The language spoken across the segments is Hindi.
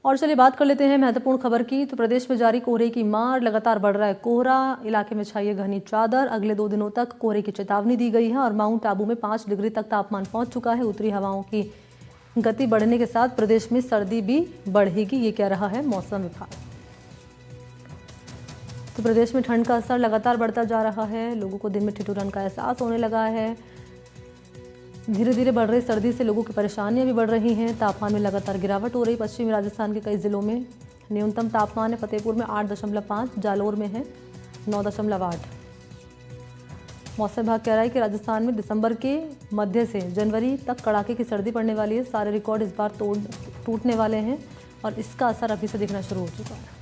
और चलिए बात कर लेते हैं महत्वपूर्ण खबर की। तो प्रदेश में जारी कोहरे की मार, लगातार बढ़ रहा है कोहरा, इलाके में छाई है घनी चादर। अगले 2 दिनों तक कोहरे की चेतावनी दी गई है और माउंट आबू में 5 डिग्री तक तापमान पहुंच चुका है। उत्तरी हवाओं की गति बढ़ने के साथ प्रदेश में सर्दी भी बढ़ेगी, ये कह रहा है मौसम विभाग। तो प्रदेश में ठंड का असर लगातार बढ़ता जा रहा है, लोगों को दिन में ठिठुरन का एहसास होने लगा है। धीरे धीरे बढ़ रही सर्दी से लोगों की परेशानियां भी बढ़ रही हैं। तापमान में लगातार गिरावट हो रही। पश्चिमी राजस्थान के कई जिलों में न्यूनतम तापमान है। फतेहपुर में 8.5, जालोर में है 9.8। मौसम विभाग कह रहा है कि राजस्थान में दिसंबर के मध्य से जनवरी तक कड़ाके की सर्दी पड़ने वाली है। सारे रिकॉर्ड इस बार टूटने वाले हैं और इसका असर अभी से दिखना शुरू हो चुका है।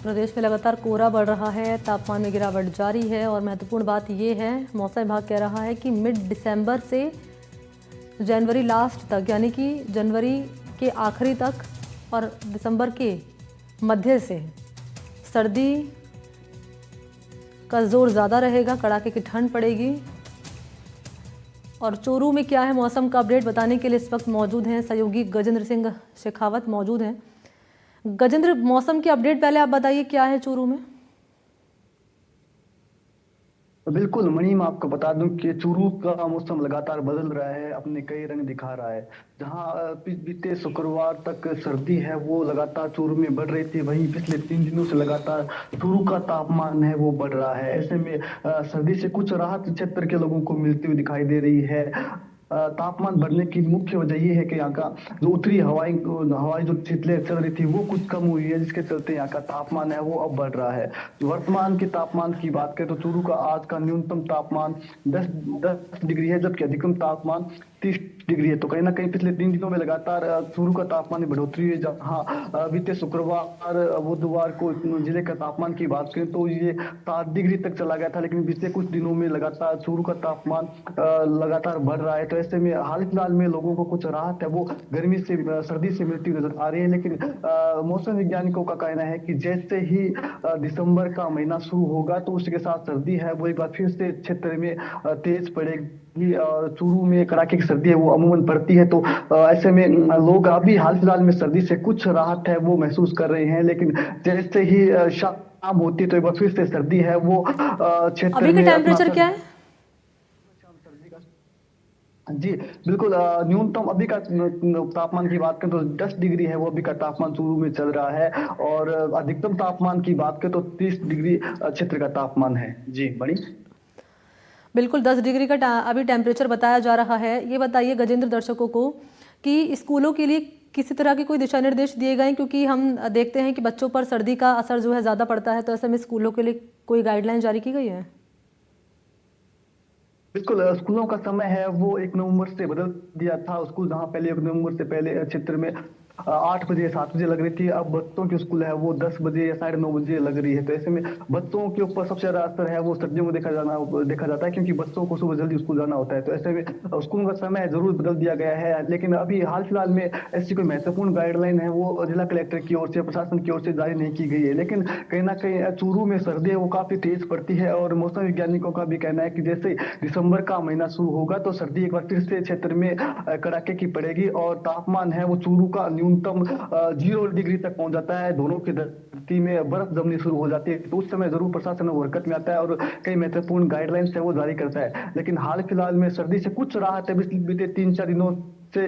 प्रदेश में लगातार कोहरा बढ़ रहा है, तापमान में गिरावट जारी है और महत्वपूर्ण बात यह है, मौसम विभाग कह रहा है कि मिड दिसंबर से जनवरी लास्ट तक, यानी कि जनवरी के आखिरी तक और दिसंबर के मध्य से सर्दी का जोर ज़्यादा रहेगा, कड़ाके की ठंड पड़ेगी। और चोरू में क्या है मौसम का अपडेट बताने के लिए इस वक्त मौजूद हैं सहयोगी गजेंद्र सिंह शेखावत मौजूद हैं। गजेंद्र, मौसम की अपडेट पहले आप बताइए, क्या है चूरू में? बिल्कुल मणि, मैं आपको बता दूं कि चूरू का मौसम लगातार बदल रहा है, अपने कई रंग दिखा रहा है। जहां बीते शुक्रवार तक सर्दी है वो लगातार चूरू में बढ़ रही थी, वहीं पिछले 3 दिनों से लगातार चूरू का तापमान है वो बढ़ रहा है। ऐसे में सर्दी से कुछ राहत क्षेत्र के लोगों को मिलती हुई दिखाई दे रही है। तापमान बढ़ने की मुख्य वजह ये है कि यहाँ का जो उत्तरी हवाई हवाई जो शीतलहर चल रही थी वो कुछ कम हुई है, जिसके चलते यहाँ का तापमान है वो अब बढ़ रहा है। वर्तमान के तापमान की बात करें तो चूरू का आज का न्यूनतम तापमान 10 डिग्री है, जबकि अधिकतम तापमान 30 डिग्री है। तो कहीं ना कहीं पिछले 3 दिनों में लगातार चूरू का तापमान में बढ़ोतरी हुई है। जहाँ बीते शुक्रवार बुधवार को जिले का तापमान की बात करें तो ये 7 डिग्री तक चला गया था, लेकिन पिछले कुछ दिनों में लगातार चूरू का तापमान लगातार बढ़ रहा है। तो ऐसे में हाल फिलहाल में लोगों को कुछ राहत है वो गर्मी से सर्दी से मिलती हुई नजर आ रही है। लेकिन मौसम वैज्ञानिकों का कहना है कि जैसे ही दिसंबर का महीना शुरू होगा तो उसके साथ सर्दी है वो एक बार फिर से क्षेत्र में तेज पड़ेगी और चूरू में कड़ाके की सर्दी है वो अमूमन पड़ती है। तो ऐसे में लोग अभी हाल फिलहाल में सर्दी से कुछ राहत है वो महसूस कर रहे हैं, लेकिन जैसे ही शाम होती है तो एक बार फिर से सर्दी है वो क्षेत्र अभी का में अपना टेम्परेचर क्या है? जी बिल्कुल, न्यूनतम अभी का तापमान की बात करें तो 10 डिग्री है वो अभी का तापमान चूरू में चल रहा है। और अधिकतम तापमान की बात करें तो 30 डिग्री क्षेत्र का तापमान है। जी बड़ी बिल्कुल 10 डिग्री का अभी टेम्परेचर बताया जा रहा है। ये बताइए गजेंद्र दर्शकों को कि स्कूलों के लिए किसी तरह के कोई दिशा निर्देश दिए गए हैं, क्योंकि हम देखते हैं कि बच्चों पर सर्दी का असर जो है ज़्यादा पड़ता है। तो ऐसे में स्कूलों के लिए कोई गाइडलाइन जारी की गई है? बिल्कुल, स्कूलों का समय है वो 1 नवंबर से बदल दिया था। स्कूल जहाँ पहले 1 नवंबर से पहले क्षेत्र में 8 बजे 7 बजे लग रही थी, अब बच्चों की स्कूल है वो 10 बजे या 9:30 बजे लग रही है। तो ऐसे में बच्चों के ऊपर सबसे ज्यादा असर है वो सर्दियों में देखा जाता है, क्योंकि बच्चों को सुबह जल्दी स्कूल जाना होता है। तो ऐसे में स्कूल का समय जरूर बदल दिया गया है, लेकिन अभी हाल फिलहाल में ऐसी कोई महत्वपूर्ण गाइडलाइन है वो जिला कलेक्टर की ओर से, प्रशासन की ओर से जारी नहीं की गई है। लेकिन कहीं ना कहीं चूरू में सर्दी है वो काफी तेज पड़ती है और मौसम वैज्ञानिकों का भी कहना है कि जैसे दिसंबर का महीना शुरू होगा तो सर्दी एक बार फिर से क्षेत्र में कड़ाके की पड़ेगी और तापमान है वो चूरू का न्यूनतम 0 डिग्री तक पहुंच जाता है। दोनों की धरती में बर्फ जमनी शुरू हो जाती है। तो उस समय जरूर प्रशासन हरकत में आता है और कई महत्वपूर्ण गाइडलाइंस है वो जारी करता है। लेकिन हाल फिलहाल में सर्दी से कुछ राहत है बीते 3-4 दिनों से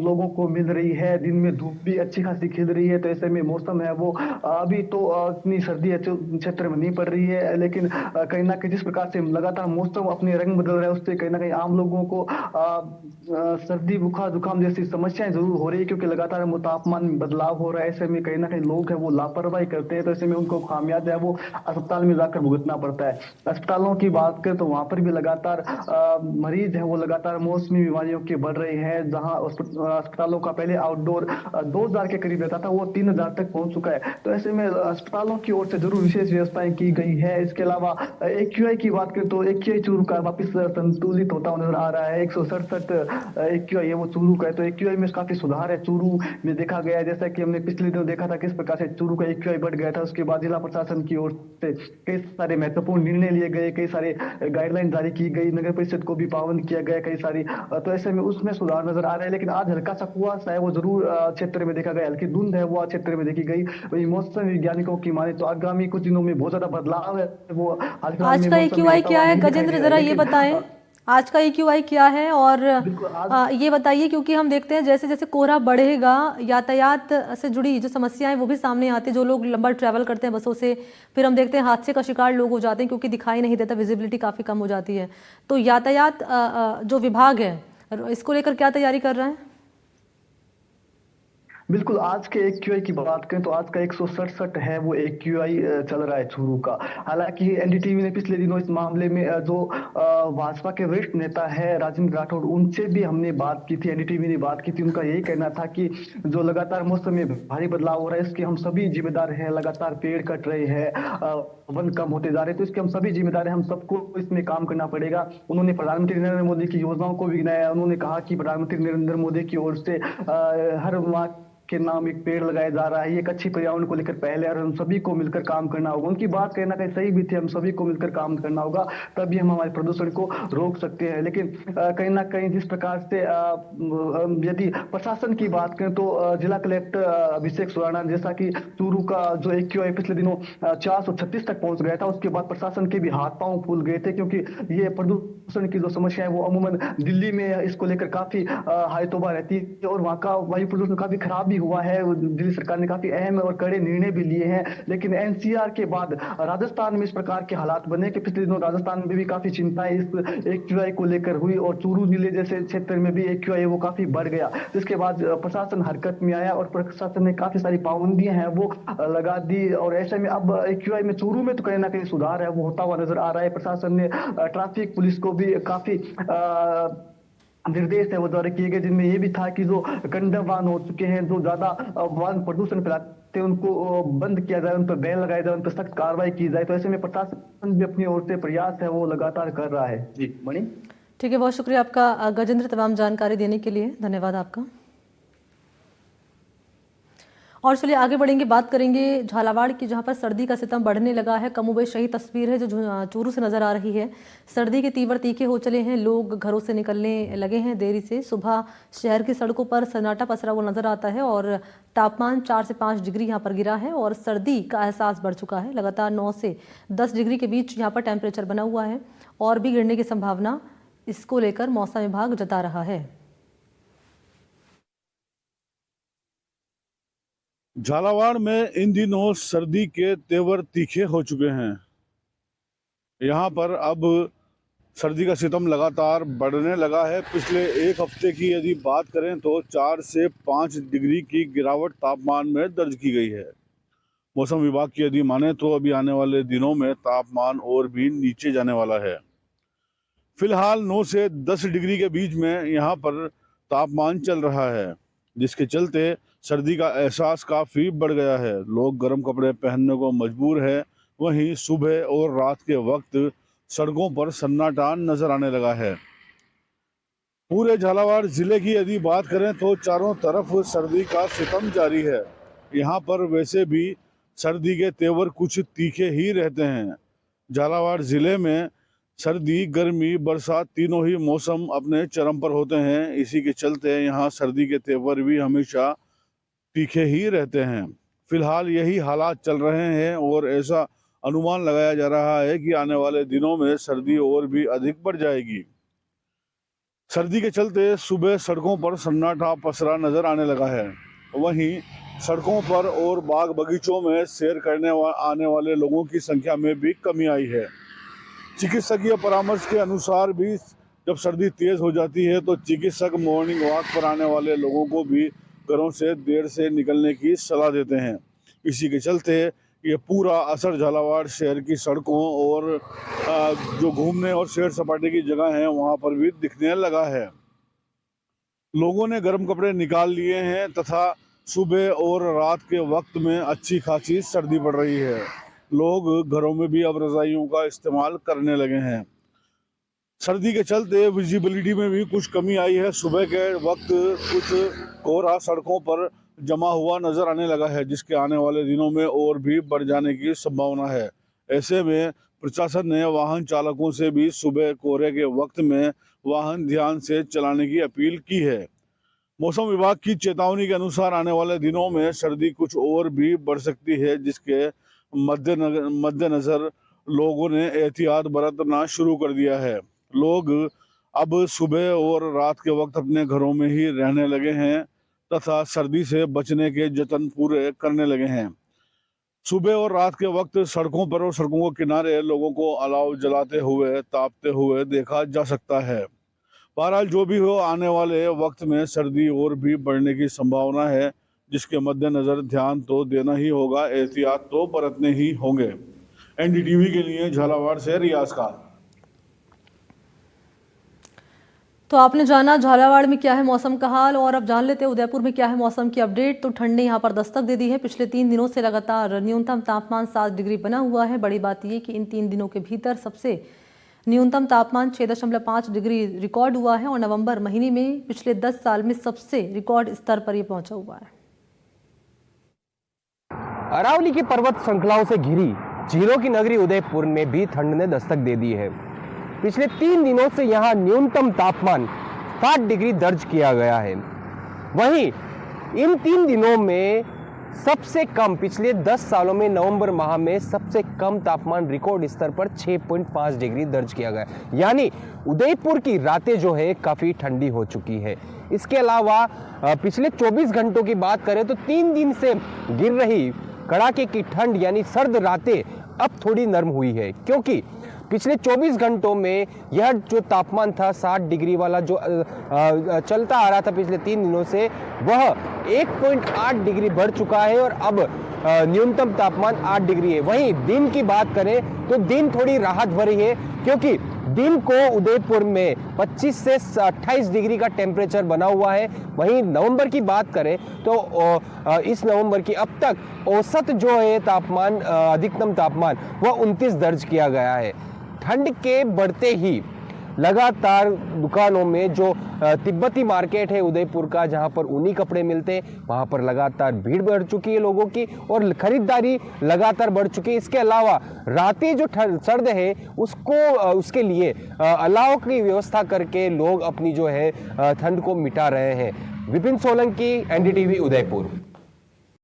लोगों को मिल रही है। दिन में धूप भी अच्छी खासी खिल रही है। तो ऐसे में मौसम है वो अभी तो इतनी सर्दी क्षेत्र में नहीं पड़ रही है, लेकिन कहीं ना कहीं जिस प्रकार से लगातार मौसम अपने रंग बदल रहा है उससे कहीं ना कहीं आम लोगों को सर्दी बुखार जुकाम जैसी समस्याएं जरूर हो रही है, क्योंकि लगातार तापमान में बदलाव हो रहा है। ऐसे में कहीं ना कहीं लोग है वो लापरवाही करते हैं। तो ऐसे में उनको खामियाजा है वो अस्पताल में जाकर भुगतना पड़ता है। अस्पतालों की बात करें तो वहां पर भी लगातार मरीज है वो लगातार मौसमी बीमारियों के बढ़ रहे हैं। हैं, जहां अस्पतालों का पहले आउटडोर 2,000 के करीब रहता था, वो 3,000 तक पहुंच चुका है। तो ऐसे में अस्पतालों की ओर से जरूर विशेष व्यवस्थाएं की गई है। इसके अलावा एक्यूआई की बात करें तो एक्यूआई चूरू का वापस संतुलित होता हुआ नजर आ रहा है। 167 एक्यूआई है वो चूरू का है, तो एक्यूआई में काफी सुधार है चूरू में देखा गया है। जैसा कि हमने पिछले दिनों देखा था किस प्रकार से चूरू का एक्यूआई बढ़ गया था, उसके बाद जिला प्रशासन की ओर से कई सारे महत्वपूर्ण निर्णय लिए गए, कई सारे गाइडलाइन जारी की गई, नगर परिषद को भी पावन किया गया कई सारी। तो ऐसे में उसमें सुधार नजर आ रहा है। लेकिन आज हल्का सा कुआसा है वो जरूर क्षेत्र में देखा गया, हल्की धुंध है वो आज क्षेत्र में देखी गई। वही मौसम वैज्ञानिकों की माने तो आगामी कुछ दिनों में बहुत ज्यादा बदलाव है वो हाल फिलहाल आज में का मौसम में एक्यूआई होता क्या हुआ है नहीं दिखाई गजेंद्र, दे रहा है। जरा ये लेकिन बताएं आज का एक्यूआई क्या है। और बिल्कुल आज ये बताइए, क्योंकि हम देखते हैं जैसे जैसे कोहरा बढ़ेगा यातायात से जुड़ी जो समस्याएं वो भी सामने आती है। जो लोग लंबा ट्रैवल करते हैं बसों से, फिर हम देखते हैं हादसे का शिकार लोग हो जाते हैं क्योंकि दिखाई नहीं देता, विजिबिलिटी काफ़ी कम हो जाती है। तो यातायात जो विभाग है इसको लेकर क्या तैयारी कर रहा है? बिल्कुल आज के एक्यूआई की बात करें तो आज का 167 है वो एक्यूआई चल रहा है चूरू का। हालांकि एनडीटीवी ने पिछले दिनों इस मामले में जो भाजपा के वरिष्ठ नेता है राजेंद्र राठौड़, उनसे भी हमने बात की थी, एनडीटीवी ने बात की थी। उनका यही कहना था कि जो लगातार मौसम में भारी बदलाव हो रहा है इसके हम सभी जिम्मेदार हैं। लगातार पेड़ कट रहे हैं, वन कम होते जा रहे हैं, तो इसके हम सभी जिम्मेदार हैं, हम सबको इसमें काम करना पड़ेगा। उन्होंने प्रधानमंत्री नरेंद्र मोदी की योजनाओं को भी गिनाया। उन्होंने कहा कि प्रधानमंत्री नरेंद्र मोदी की ओर से हर माह के नाम एक पेड़ लगाया जा रहा है, ये एक अच्छी पर्यावरण को लेकर पहले, और हम सभी को मिलकर काम करना होगा। उनकी बात कहना कहीं सही भी थी, हम सभी को मिलकर काम करना होगा तभी हम हमारे प्रदूषण को रोक सकते हैं। लेकिन कहीं ना कहीं जिस प्रकार से यदि प्रशासन की बात करें तो जिला कलेक्टर अभिषेक सुराणा, जैसा कि चूरू का जो एक्यूआई पिछले दिनों 436 तक पहुंच गया था, उसके बाद प्रशासन के भी हाथ पांव फूल गए थे, क्योंकि ये प्रदूषण की जो समस्या है वो अमूमन दिल्ली में इसको लेकर काफी हाई तौबा रहती है, और वहाँ का वायु प्रदूषण काफी खराब भी हुआ है। दिल्ली सरकार ने काफी अहम और कड़े निर्णय भी लिए हैं। लेकिन एनसीआर के बाद राजस्थान में इस प्रकार के हालात बने कि पिछले दिनों राजस्थान में भी काफी चिंताएं इस एक्यूआई को लेकर हुई, और चूरू जिले जैसे क्षेत्र में भी एक्यूआई वो काफी बढ़ गया, जिसके बाद प्रशासन हरकत में आया और प्रशासन ने काफी सारी पाबंदियां हैं वो लगा दी। और ऐसे में अब एक्यूआई में चूरू में तो कहीं ना कहीं सुधार है वो होता हुआ नजर आ रहा है। प्रशासन ने ट्रैफिक पुलिस को भी काफी निर्देश है वो जारी किए गए, जिनमें ये भी था कि जो कंडम वाहन हो चुके हैं, जो ज्यादा वाहन प्रदूषण फैलाते हैं, उनको बंद किया जाए, उन पर बैन लगाया जाए, उन पर सख्त कार्रवाई की जाए। तो ऐसे में प्रशासन भी अपनी ओर से प्रयास है वो लगातार कर रहा है। जी मणि। ठीक है, बहुत शुक्रिया आपका गजेंद्र, तमाम जानकारी देने के लिए धन्यवाद आपका। और चलिए आगे बढ़ेंगे, बात करेंगे झालावाड़ की, जहां पर सर्दी का सितम बढ़ने लगा है। कमोबेश यही तस्वीर है जो चूरू से नजर आ रही है। सर्दी के तीव्र तीखे हो चले हैं, लोग घरों से निकलने लगे हैं देरी से। सुबह शहर की सड़कों पर सन्नाटा पसरा हुआ नजर आता है और तापमान 4 से 5 डिग्री यहाँ पर गिरा है और सर्दी का एहसास बढ़ चुका है। लगातार 9 से 10 डिग्री के बीच यहाँ पर टेम्परेचर बना हुआ है और भी गिरने की संभावना इसको लेकर मौसम विभाग जता रहा है। झालावाड़ में इन दिनों सर्दी के तेवर तीखे हो चुके हैं। यहाँ पर अब सर्दी का सितम लगातार बढ़ने लगा है। पिछले एक हफ्ते की यदि बात करें तो 4 से 5 डिग्री की गिरावट तापमान में दर्ज की गई है। मौसम विभाग की यदि माने तो अभी आने वाले दिनों में तापमान और भी नीचे जाने वाला है। फिलहाल 9 से 10 डिग्री के बीच में यहाँ पर तापमान चल रहा है, जिसके चलते सर्दी का एहसास काफ़ी बढ़ गया है। लोग गर्म कपड़े पहनने को मजबूर है। वहीं सुबह और रात के वक्त सड़कों पर सन्नाटा नजर आने लगा है। पूरे झालावाड़ जिले की यदि बात करें तो चारों तरफ सर्दी का सितम जारी है। यहाँ पर वैसे भी सर्दी के तेवर कुछ तीखे ही रहते हैं। झालावाड़ जिले में सर्दी, गर्मी, बरसात तीनों ही मौसम अपने चरम पर होते हैं। इसी के चलते यहाँ सर्दी के तेवर भी हमेशा तीखे ही रहते हैं। फिलहाल यही हालात चल रहे हैं और ऐसा अनुमान लगाया जा रहा है कि आने वाले दिनों में सर्दी और भी अधिक बढ़ जाएगी। सर्दी के चलते सुबह सड़कों पर सन्नाटा पसरा नजर आने लगा है। वहीं सड़कों पर और बाग बगीचों में सैर करने आने वाले लोगों की संख्या में भी कमी आई है। चिकित्सकीय परामर्श के अनुसार भी जब सर्दी तेज हो जाती है तो चिकित्सक मॉर्निंग वॉक पर आने वाले लोगों को भी घरों से देर से निकलने की सलाह देते हैं। इसी के चलते ये पूरा असर झालावाड़ शहर की सड़कों और जो घूमने और सैर सपाटे की जगह हैं वहाँ पर भी दिखने लगा है। लोगों ने गर्म कपड़े निकाल लिए हैं तथा सुबह और रात के वक्त में अच्छी खासी सर्दी पड़ रही है। लोग घरों में भी अब रजाइयों का इस्तेमाल करने लगे हैं। सर्दी के चलते विजिबिलिटी में भी कुछ कमी आई है। सुबह के वक्त कुछ कोहरा सड़कों पर जमा हुआ नजर आने लगा है, जिसके आने वाले दिनों में और भी बढ़ जाने की संभावना है। ऐसे में प्रशासन ने वाहन चालकों से भी सुबह कोहरे के वक्त में वाहन ध्यान से चलाने की अपील की है। मौसम विभाग की चेतावनी के अनुसार आने वाले दिनों में सर्दी कुछ और भी बढ़ सकती है, जिसके मद्देनजर लोगों ने एहतियात बरतना शुरू कर दिया है। लोग अब सुबह और रात के वक्त अपने घरों में ही रहने लगे हैं तथा सर्दी से बचने के जतन पूरे करने लगे हैं। सुबह और रात के वक्त सड़कों पर और सड़कों के किनारे लोगों को अलाव जलाते हुए तापते हुए देखा जा सकता है। बहरहाल जो भी हो, आने वाले वक्त में सर्दी और भी बढ़ने की संभावना है, जिसके मद्देनजर ध्यान तो देना ही होगा, एहतियात तो बरतने ही होंगे। एनडीटीवी के लिए झालावाड़ से रियाज खान। तो आपने जाना झालावाड़ में क्या है मौसम का हाल, और अब जान लेते हैं उदयपुर में क्या है मौसम की अपडेट। तो ठंड ने यहाँ पर दस्तक दे दी है। पिछले 3 दिनों से लगातार न्यूनतम तापमान 7 डिग्री बना हुआ है। बड़ी बात यह कि इन 3 दिनों के भीतर सबसे न्यूनतम तापमान 6.5 डिग्री रिकॉर्ड हुआ है और नवंबर महीने में पिछले 10 साल में सबसे रिकॉर्ड स्तर पर यह पहुंचा हुआ है। अरावली की पर्वत श्रृंखलाओं से घिरी झीलों की नगरी उदयपुर में भी ठंड ने दस्तक दे दी है। पिछले 3 दिनों से यहां न्यूनतम तापमान 7 डिग्री दर्ज किया गया है। वहीं इन 3 दिनों में सबसे कम पिछले 10 सालों में नवंबर माह में सबसे कम तापमान रिकॉर्ड स्तर पर 6.5 डिग्री दर्ज किया गया, यानी उदयपुर की रातें जो है काफ़ी ठंडी हो चुकी है। इसके अलावा पिछले 24 घंटों की बात करें तो 3 दिन से गिर रही कड़ाके की ठंड यानी सर्द रातें अब थोड़ी नरम हुई है, क्योंकि पिछले 24 घंटों में यह जो तापमान था 7 डिग्री वाला जो चलता आ रहा था पिछले 3 दिनों से, वह 1.8 डिग्री बढ़ चुका है और अब न्यूनतम तापमान 8 डिग्री है। वहीं दिन की बात करें तो दिन थोड़ी राहत भरी है, क्योंकि दिन को उदयपुर में 25 से 28 डिग्री का टेम्परेचर बना हुआ है। वहीं नवंबर की बात करें तो इस नवंबर की अब तक औसत जो है तापमान अधिकतम तापमान वह 29 दर्ज किया गया है। ठंड के बढ़ते ही लगातार दुकानों में जो तिब्बती मार्केट है उदयपुर का, जहां पर ऊनी कपड़े मिलते हैं, वहां पर लगातार भीड़ बढ़ चुकी है लोगों की और खरीदारी लगातार बढ़ चुकी है। इसके अलावा रातें जो सर्द है उसके लिए अलाव की व्यवस्था करके लोग अपनी जो है ठंड को मिटा रहे हैं। विपिन सोलंकी, एनडीटीवी उदयपुर।